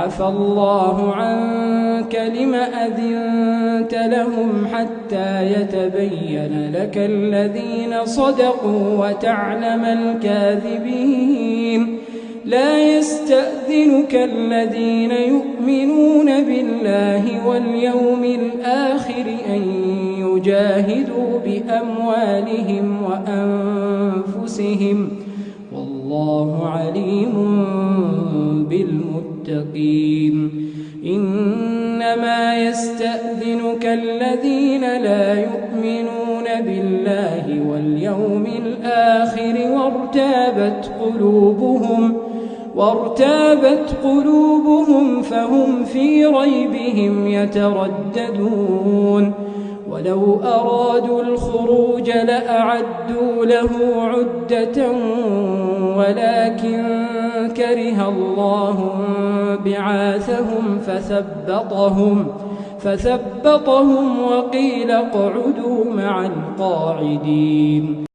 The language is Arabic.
عفى الله عنك لم أذنت لهم حتى يتبين لك الذين صدقوا وتعلم الكاذبين. لا يستأذنك الذين يؤمنون بالله واليوم الآخر أن يجاهدوا بأموالهم وأنفسهم والله عليم بالمتقين. إنما يستأذنك الذين لا يؤمنون بالله واليوم الآخر وارتابت قلوبهم فهم في ريبهم يترددون. ولو أرادوا الخروج لأعدوا له عدة ولكن كره الله بعاثهم فثبطهم وقيل اقعدوا مع القاعدين.